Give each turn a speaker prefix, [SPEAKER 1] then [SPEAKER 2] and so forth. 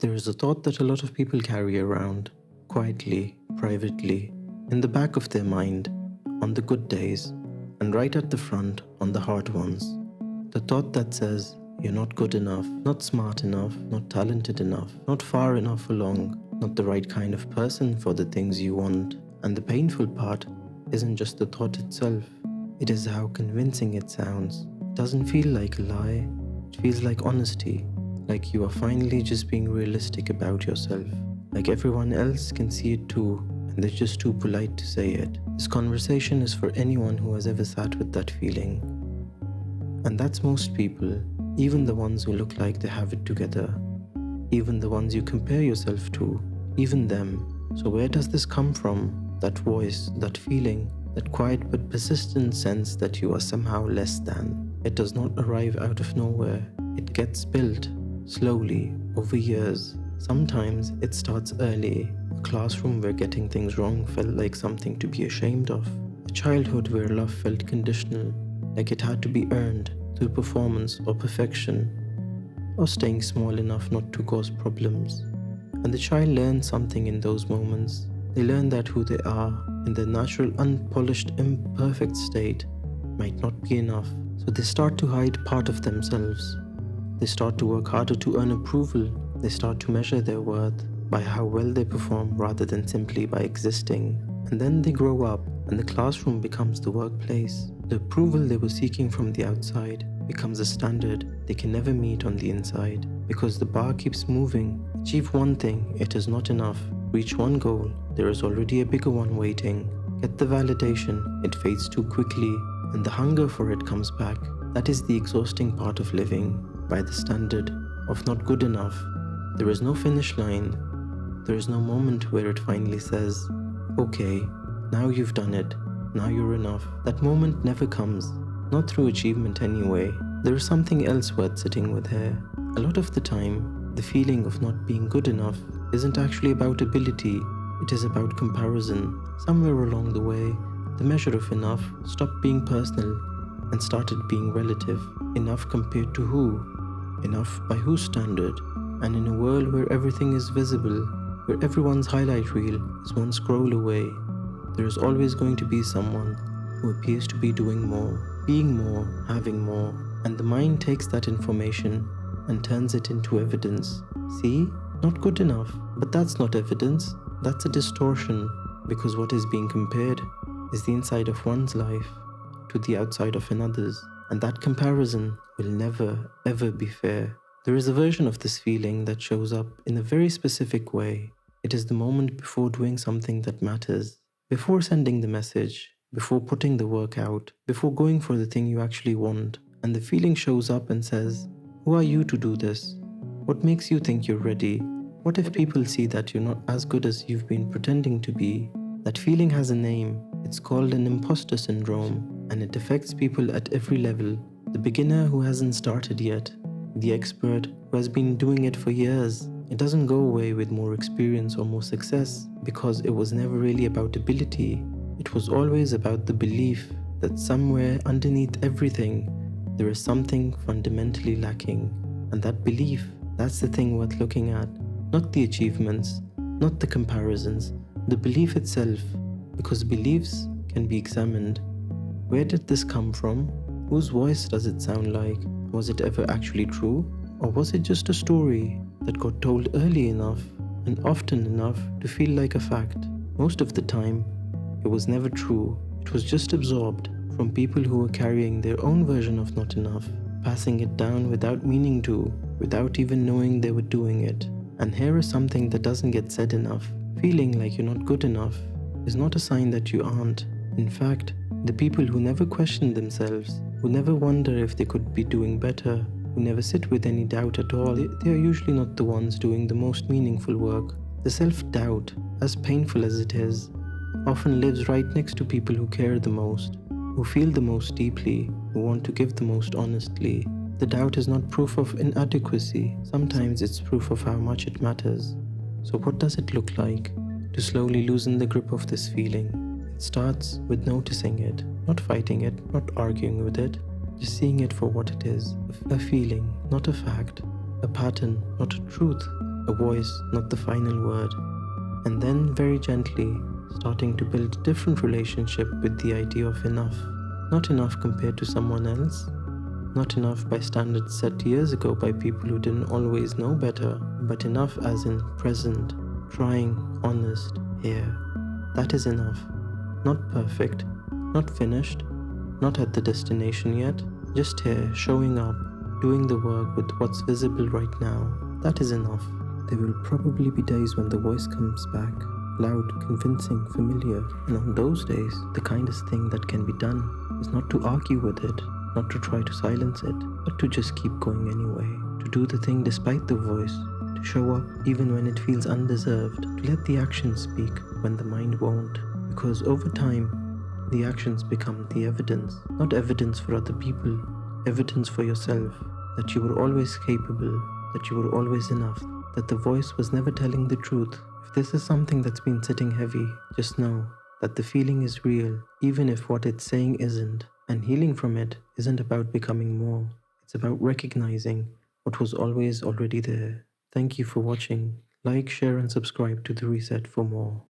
[SPEAKER 1] There is a thought that a lot of people carry around, quietly, privately, in the back of their mind, on the good days, and right at the front on the hard ones. The thought that says, you're not good enough, not smart enough, not talented enough, not far enough along, not the right kind of person for the things you want. And the painful part isn't just the thought itself, it is how convincing it sounds. It doesn't feel like a lie, it feels like honesty, like you are finally just being realistic about yourself, like everyone else can see it too, and they're just too polite to say it. This conversation is for anyone who has ever sat with that feeling. And that's most people, even the ones who look like they have it together, even the ones you compare yourself to, even them. So where does this come from? That voice, that feeling, that quiet but persistent sense that you are somehow less than. It does not arrive out of nowhere. It gets built, slowly, over years. Sometimes it starts early, a classroom where getting things wrong felt like something to be ashamed of, a childhood where love felt conditional, like it had to be earned through performance or perfection, or staying small enough not to cause problems. And the child learns something in those moments. They learn that who they are, in their natural, unpolished, imperfect state, might not be enough. So they start to hide part of themselves. They start to work harder to earn approval. They start to measure their worth by how well they perform rather than simply by existing. And then they grow up, and the classroom becomes the workplace. The approval they were seeking from the outside becomes a standard they can never meet on the inside, because the bar keeps moving. Achieve one thing, it is not enough. Reach one goal, there is already a bigger one waiting. Get the validation, it fades too quickly, and the hunger for it comes back. That is the exhausting part of living by the standard of not good enough. There is no finish line. There is no moment where it finally says, okay, now you've done it, now you're enough. That moment never comes, not through achievement anyway. There is something else worth sitting with here. A lot of the time, the feeling of not being good enough isn't actually about ability, it is about comparison. Somewhere along the way, the measure of enough stopped being personal and started being relative. Enough compared to who? Enough by whose standard? And in a world where everything is visible, where everyone's highlight reel is one scroll away, there is always going to be someone who appears to be doing more, being more, having more, and the mind takes that information and turns it into evidence. See? Not good enough. But that's not evidence, that's a distortion, because what is being compared is the inside of one's life to the outside of another's, and that comparison will never, ever be fair. There is a version of this feeling that shows up in a very specific way. It is the moment before doing something that matters, before sending the message, before putting the work out, before going for the thing you actually want, and the feeling shows up and says, who are you to do this? What makes you think you're ready? What if people see that you're not as good as you've been pretending to be? That feeling has a name. It's called an imposter syndrome, and it affects people at every level. The beginner who hasn't started yet, the expert who has been doing it for years. It doesn't go away with more experience or more success, because it was never really about ability. It was always about the belief that somewhere underneath everything, there is something fundamentally lacking. And that belief, that's the thing worth looking at. Not the achievements, not the comparisons, the belief itself, because beliefs can be examined. Where did this come from? Whose voice does it sound like? Was it ever actually true? Or was it just a story that got told early enough and often enough to feel like a fact? Most of the time, it was never true. It was just absorbed from people who were carrying their own version of not enough, passing it down without meaning to, without even knowing they were doing it. And here is something that doesn't get said enough. Feeling like you're not good enough is not a sign that you aren't. In fact, the people who never question themselves, who never wonder if they could be doing better, who never sit with any doubt at all, they are usually not the ones doing the most meaningful work. The self-doubt, as painful as it is, often lives right next to people who care the most, who feel the most deeply, who want to give the most honestly. The doubt is not proof of inadequacy. Sometimes it's proof of how much it matters. So what does it look like to slowly loosen the grip of this feeling? It starts with noticing it, not fighting it, not arguing with it, just seeing it for what it is. A feeling, not a fact. A pattern, not a truth. a voice, not the final word. And then, very gently, starting to build a different relationship with the idea of enough. Not enough compared to someone else, not enough by standards set years ago by people who didn't always know better, but enough as in present, trying, honest, here. That is enough. Not perfect, not finished, not at the destination yet, just here, showing up, doing the work with what's visible right now. That is enough. There will probably be days when the voice comes back, loud, convincing, familiar, and on those days, the kindest thing that can be done is not to argue with it, not to try to silence it, but to just keep going anyway, to do the thing despite the voice, to show up even when it feels undeserved, to let the actions speak when the mind won't, because over time, the actions become the evidence, not evidence for other people, evidence for yourself, that you were always capable, that you were always enough, that the voice was never telling the truth. If this is something that's been sitting heavy, just know that the feeling is real, even if what it's saying isn't. And healing from it isn't about becoming more, it's about recognizing what was always already there. Thank you for watching. Like, share, and subscribe to The Reset for more.